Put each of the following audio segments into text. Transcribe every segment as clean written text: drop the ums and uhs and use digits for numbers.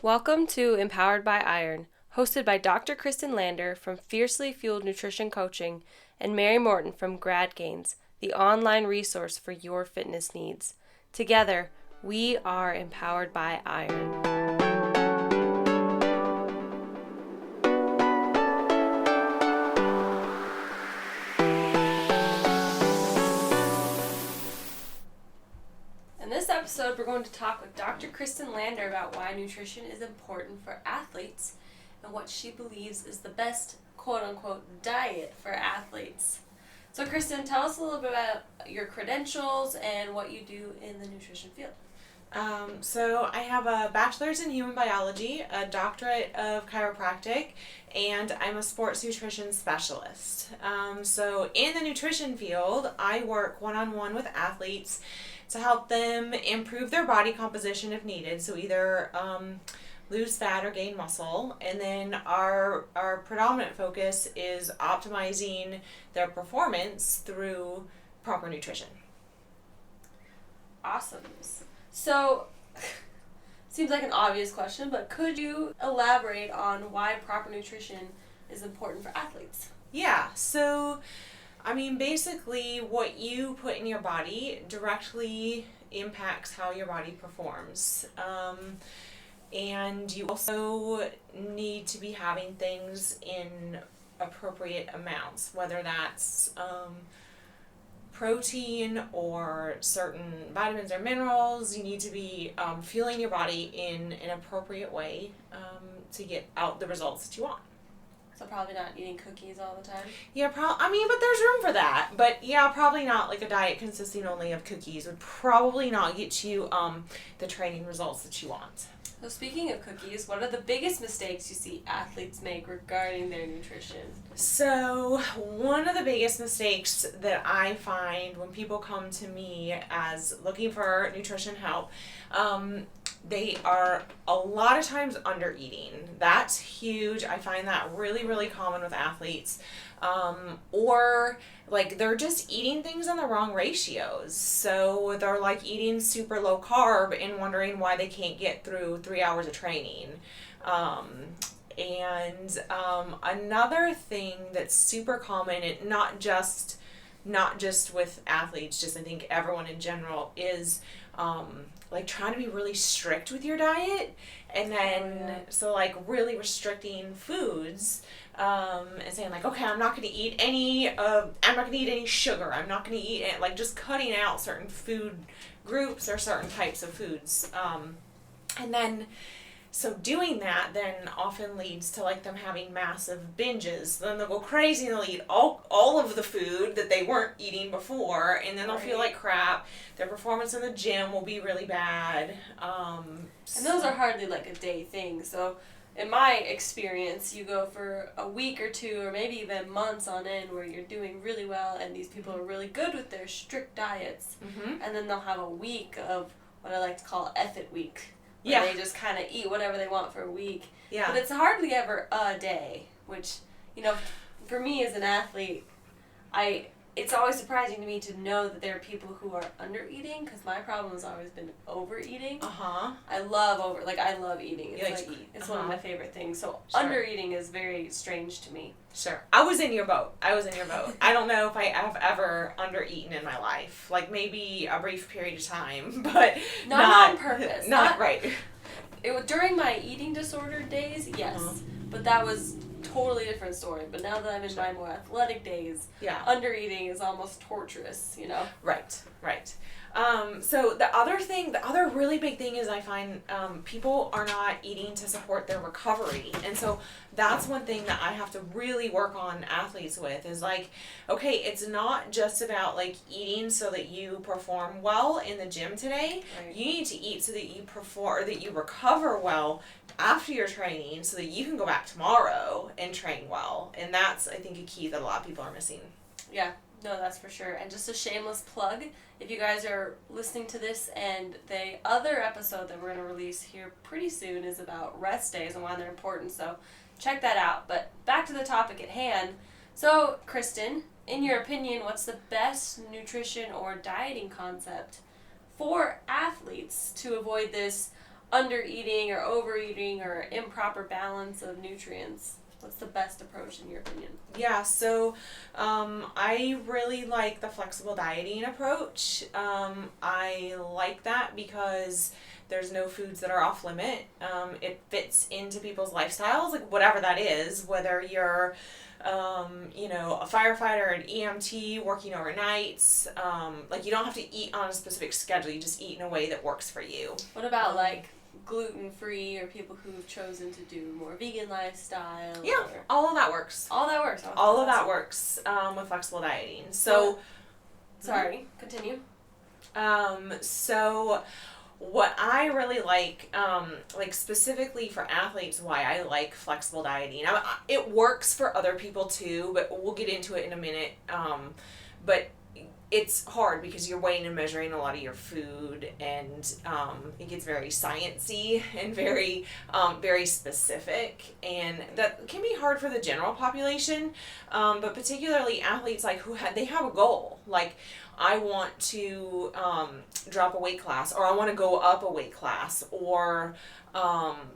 Welcome to Empowered by Iron, hosted by Dr. Kristin Lander from Fiercely Fueled Nutrition Coaching and Mary Morton from Grad Gains, the online resource for your fitness needs. Together, we are empowered by iron. In this episode, we're going to talk with Dr. Kristin Lander about why nutrition is important for athletes and what she believes is the best quote-unquote diet for athletes. So Kristin, tell us a little bit about your credentials and what you do in the nutrition field. So I have a bachelor's in human biology, a doctorate of chiropractic, and I'm a sports nutrition specialist. So in the nutrition field, I work one-on-one with athletes to help them improve their body composition if needed. So either lose fat or gain muscle. And then our predominant focus is optimizing their performance through proper nutrition. Awesome. So, seems like an obvious question, but could you elaborate on why proper nutrition is important for athletes? Yeah, so, basically what you put in your body directly impacts how your body performs. And you also need to be having things in appropriate amounts, whether that's protein or certain vitamins or minerals. You need to be fueling your body in an appropriate way to get out the results that you want. So probably not eating cookies all the time? Yeah, but there's room for that. But yeah, probably not like a diet consisting only of cookies would probably not get you the training results that you want. So speaking of cookies, what are the biggest mistakes you see athletes make regarding their nutrition? So one of the biggest mistakes that I find when people come to me as looking for nutrition help, they are a lot of times under eating. That's huge. I find that really, really common with athletes. Or like they're just eating things in the wrong ratios. So they're like eating super low carb and wondering why they can't get through 3 hours of training. Another thing that's super common, and not just with athletes, just I think everyone in general, is like trying to be really strict with your diet, and then so like really restricting foods, and saying like, okay, I'm not going to eat any sugar. I'm not going to eat it, like just cutting out certain food groups or certain types of foods, and then. So doing that then often leads to like them having massive binges. Then they'll go crazy and they'll eat all of the food that they weren't eating before, and then they'll feel like crap. Their performance in the gym will be really bad. And those are hardly like a day thing. So in my experience, you go for a week or two or maybe even months on end where you're doing really well and these people are really good with their strict diets. Mm-hmm. And then they'll have a week of what I like to call effort week. Yeah. They just kind of eat whatever they want for a week. Yeah. But it's hardly ever a day, which, for me as an athlete, it's always surprising to me to know that there are people who are under eating, because my problem has always been overeating. I love eating. It's one of my favorite things. So under eating is very strange to me. Sure. I was in your boat. I don't know if I have ever under-eaten in my life. Like maybe a brief period of time, but not on purpose. Not right. During my eating disorder days, yes. But that was totally different story. But now that I'm in my more athletic days, under-eating is almost torturous, Right. So the other really big thing is I find people are not eating to support their recovery. And so that's one thing that I have to really work on athletes with is like, okay, it's not just about like eating so that you perform well in the gym today. Right. You need to eat so that you perform, or that you recover well after your training so that you can go back tomorrow and train well. And that's, I think, a key that a lot of people are missing. Yeah. No, that's for sure. And just a shameless plug, if you guys are listening to this and the other episode that we're going to release here pretty soon is about rest days and why they're important, so check that out. But back to the topic at hand. So, Kristin, in your opinion, what's the best nutrition or dieting concept for athletes to avoid this under eating or overeating or improper balance of nutrients? What's the best approach in your opinion? Yeah, so I really like the flexible dieting approach. I like that because there's no foods that are off limit. It fits into people's lifestyles, like whatever that is, whether you're a firefighter, an EMT, working overnights. Like you don't have to eat on a specific schedule. You just eat in a way that works for you. What about like gluten-free or people who've chosen to do more vegan lifestyle? Yeah, all of that works. All that works. All of that works with flexible dieting. So, sorry, continue. So what I really like specifically for athletes, why I like flexible dieting. It works for other people too, but we'll get into it in a minute. But it's hard because you're weighing and measuring a lot of your food, and it gets very sciencey and very very specific, and that can be hard for the general population, but particularly athletes like they have a goal, like I want to drop a weight class, or I want to go up a weight class, or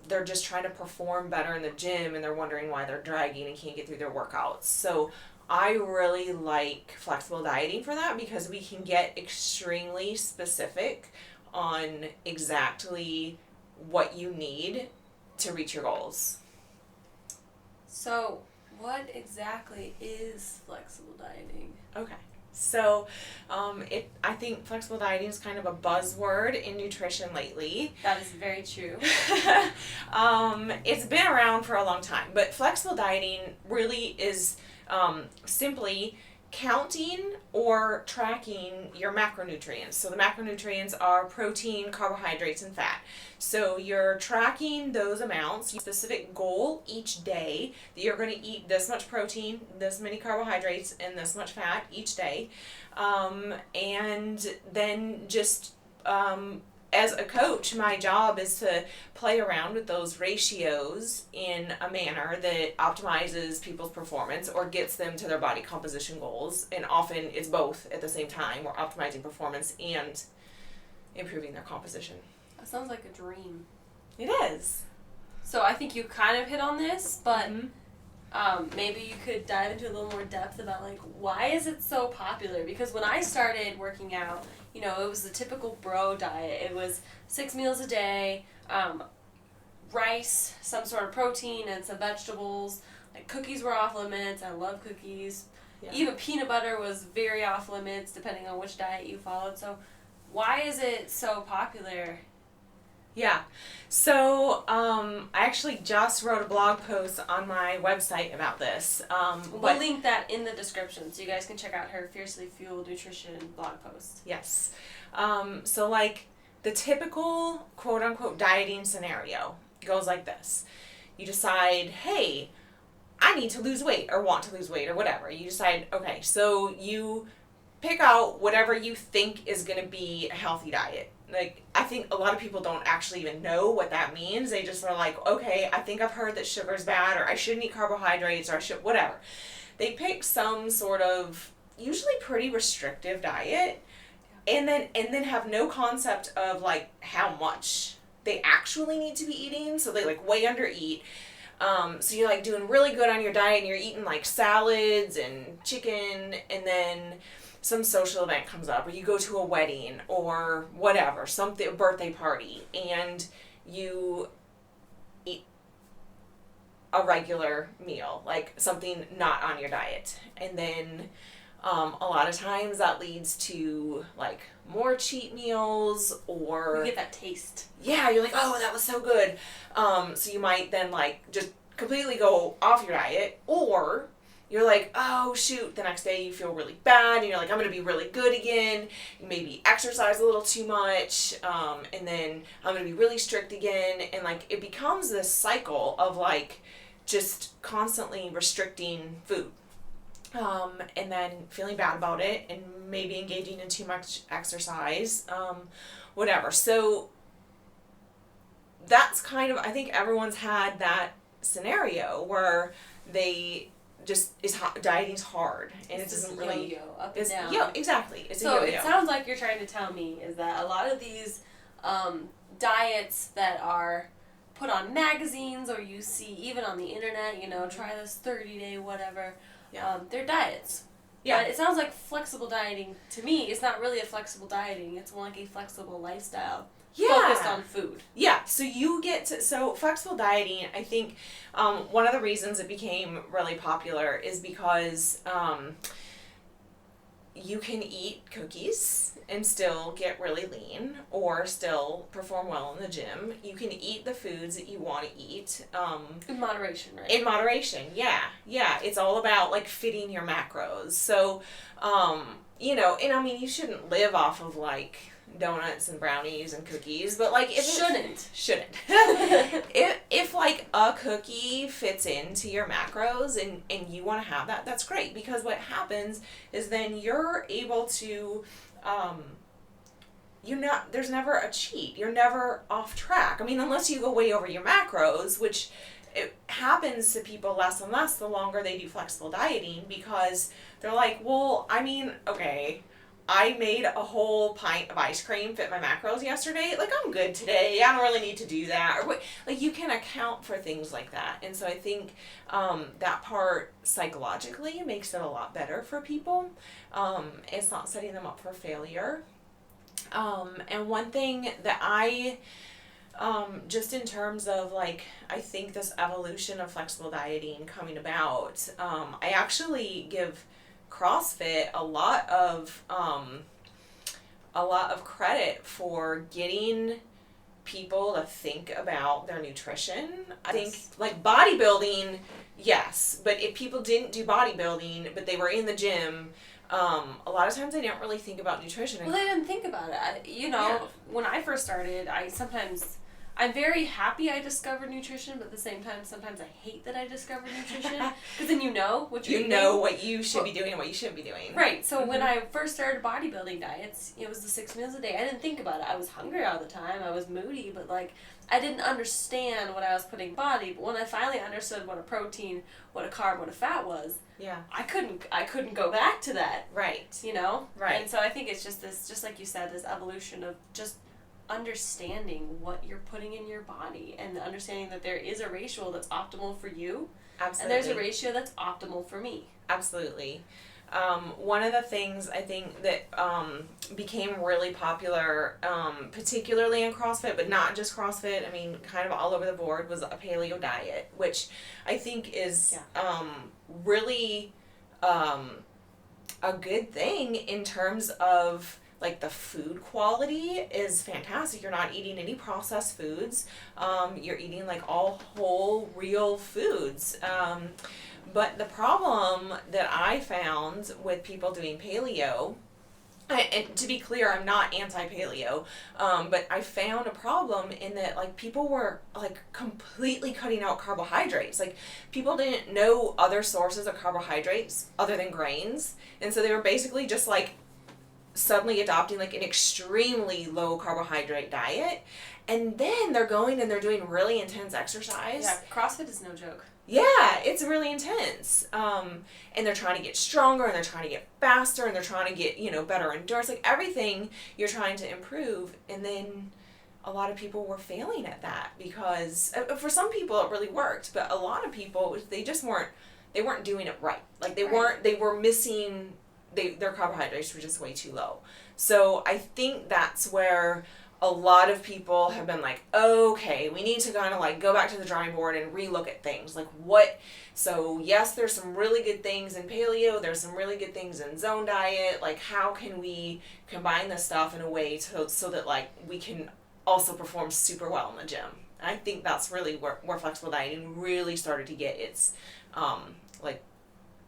they're just trying to perform better in the gym and they're wondering why they're dragging and can't get through their workouts. So I really like flexible dieting for that because we can get extremely specific on exactly what you need to reach your goals. So, what exactly is flexible dieting? Okay. So, I think flexible dieting is kind of a buzzword in nutrition lately. That is very true. It's been around for a long time, but flexible dieting really is simply counting or tracking your macronutrients. So the macronutrients are protein, carbohydrates, and fat. So you're tracking those amounts, your specific goal each day that you're going to eat this much protein, this many carbohydrates, and this much fat each day. And then just as a coach, my job is to play around with those ratios in a manner that optimizes people's performance or gets them to their body composition goals. And often it's both at the same time. We're optimizing performance and improving their composition. That sounds like a dream. It is. So I think you kind of hit on this, but maybe you could dive into a little more depth about like why is it so popular? Because when I started working out, it was the typical bro diet. It was 6 meals a day, rice, some sort of protein, and some vegetables. Like cookies were off limits. I love cookies. Yeah. Even peanut butter was very off limits depending on which diet you followed. So why is it so popular? Yeah. So I actually just wrote a blog post on my website about this. We'll link that in the description so you guys can check out her Fiercely Fueled Nutrition blog post. Yes. So like the typical quote unquote dieting scenario goes like this. You decide, hey, I need to lose weight or want to lose weight or whatever. You decide, okay, so you pick out whatever you think is going to be a healthy diet. Like, I think a lot of people don't actually even know what that means. They just are like, okay, I think I've heard that sugar's bad, or I shouldn't eat carbohydrates, or I should, whatever. They pick some sort of, usually pretty restrictive diet, and then have no concept of, like, how much they actually need to be eating, so they, like, way undereat. So you're, like, doing really good on your diet, and you're eating, like, salads and chicken, and then some social event comes up, or you go to a wedding or whatever, a birthday party, and you eat a regular meal, like something not on your diet. And then a lot of times that leads to like more cheat meals, or you get that taste. Yeah, you're like, oh, that was so good. So you might then like just completely go off your diet, or you're like, oh, shoot, the next day you feel really bad, and you're like, I'm going to be really good again. You maybe exercise a little too much, and then I'm going to be really strict again. And, like, it becomes this cycle of, like, just constantly restricting food. And then feeling bad about it, and maybe engaging in too much exercise, whatever. So that's kind of, I think everyone's had that scenario where they dieting's hard, and it doesn't really yo-yo up and down. Yeah, exactly. It's so a yo-yo. It sounds like you're trying to tell me is that a lot of these diets that are put on magazines or you see even on the internet, try this 30-day whatever. Yeah. They're diets. Yeah. But it sounds like flexible dieting, to me, it's not really a flexible dieting. It's more like a flexible lifestyle. Focused on food. Yeah, so flexible dieting, I think one of the reasons it became really popular is because you can eat cookies and still get really lean or still perform well in the gym. You can eat the foods that you want to eat. In moderation, right? In moderation, yeah. Yeah, it's all about, like, fitting your macros. So, and I mean, you shouldn't live off of, like, donuts and brownies and cookies, but like if shouldn't if like a cookie fits into your macros and you want to have that, that's great, because what happens is then you're able to there's never a cheat, you're never off track. I mean, unless you go way over your macros, which it happens to people less and less the longer they do flexible dieting, because they're like, well, I mean, okay, I made a whole pint of ice cream fit my macros yesterday. Like, I'm good today. I don't really need to do that. Or like, you can account for things like that. And so I think that part psychologically makes it a lot better for people. It's not setting them up for failure. And one thing that I, just in terms of, like, I think this evolution of flexible dieting coming about, I actually give CrossFit a lot of credit for getting people to think about their nutrition. I think, like, bodybuilding, yes, but if people didn't do bodybuilding but they were in the gym, a lot of times they didn't really think about nutrition. Well, they didn't think about it. When I first started, I'm very happy I discovered nutrition, but at the same time, sometimes I hate that I discovered nutrition. Because then you know what you're eating. You know what you should be doing and what you shouldn't be doing. Right. So when I first started bodybuilding diets, it was the 6 meals a day. I didn't think about it. I was hungry all the time. I was moody, but, like, I didn't understand what I was putting in my body. But when I finally understood what a protein, what a carb, what a fat was, yeah, I couldn't go back to that. Right. Right. And so I think it's just this, just like you said, this evolution of just understanding what you're putting in your body and understanding that there is a ratio that's optimal for you. Absolutely. And there's a ratio that's optimal for me. Absolutely. One of the things I think that became really popular, particularly in CrossFit, but not just CrossFit, I mean, kind of all over the board, was a paleo diet, which I think is really a good thing in terms of, like, the food quality is fantastic. You're not eating any processed foods. You're eating, like, all whole, real foods. But the problem that I found with people doing paleo, and to be clear, I'm not anti-paleo, but I found a problem in that, like, people were, like, completely cutting out carbohydrates. Like, people didn't know other sources of carbohydrates other than grains, and so they were basically just, like, suddenly adopting, like, an extremely low carbohydrate diet, and then they're going and they're doing really intense exercise. Yeah, CrossFit is no joke. Yeah, it's really intense. And they're trying to get stronger, and they're trying to get faster, and they're trying to get, better endurance, like, everything you're trying to improve. And then a lot of people were failing at that because for some people it really worked, but a lot of people, they weren't doing it right. Like, they were missing, their carbohydrates were just way too low. So I think that's where a lot of people have been like, okay, we need to kind of, like, go back to the drawing board and relook at things. Like, so yes, there's some really good things in paleo, there's some really good things in zone diet. Like, how can we combine this stuff in a way so that, like, we can also perform super well in the gym? And I think that's really where flexible dieting really started to get its, like,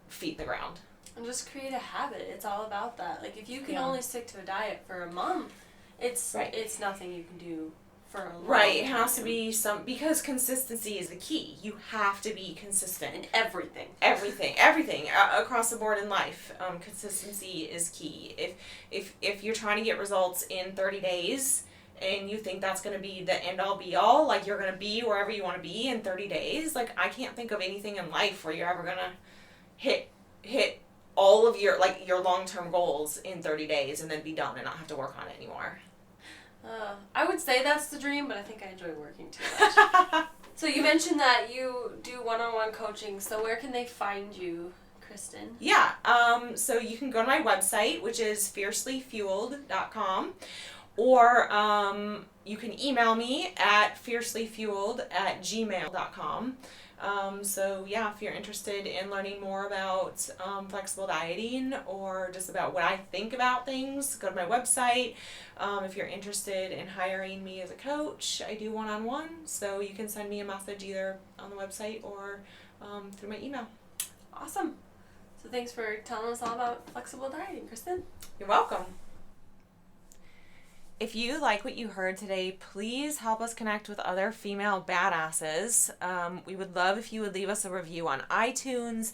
feet in the ground. And just create a habit. It's all about that. Like, if you can only stick to a diet for a month, it's nothing you can do for a long time. It has to be because consistency is the key. You have to be consistent. In everything. Everything. Across the board in life. Consistency is key. If you're trying to get results in 30 days and you think that's going to be the end all be all, like, you're going to be wherever you want to be in 30 days, like, I can't think of anything in life where you're ever going to hit all of your long-term goals in 30 days and then be done and not have to work on it anymore. I would say that's the dream, but I think I enjoy working too much. So you mentioned that you do one-on-one coaching. So where can they find you, Kristin? Yeah, so you can go to my website, which is fiercelyfueled.com, or you can email me at fiercelyfueled@gmail.com. So yeah, if you're interested in learning more about flexible dieting or just about what I think about things, go to my website. If you're interested in hiring me as a coach, I do one-on-one, so you can send me a message either on the website or through my email. Awesome. So thanks for telling us all about flexible dieting, Kristin. You're welcome. If you like what you heard today, please help us connect with other female badasses. We would love if you would leave us a review on iTunes,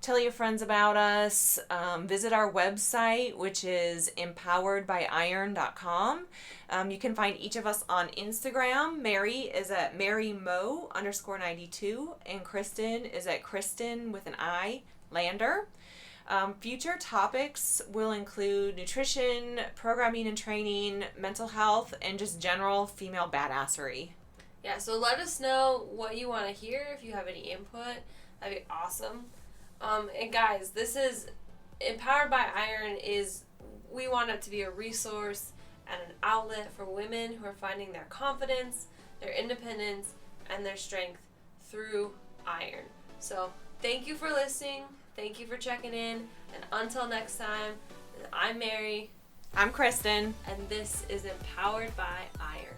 tell your friends about us, visit our website, which is empoweredbyiron.com. You can find each of us on Instagram. Mary is at MaryMo_92, and Kristin is at Kristin with an I, Lander. Future topics will include nutrition, programming and training, mental health, and just general female badassery. Yeah, so let us know what you want to hear. If you have any input, that'd be awesome. And guys, this is Empowered by Iron. We want it to be a resource and an outlet for women who are finding their confidence, their independence, and their strength through iron. So thank you for listening. Thank you for checking in. And until next time, I'm Mary. I'm Kristin. And this is Empowered by Iron.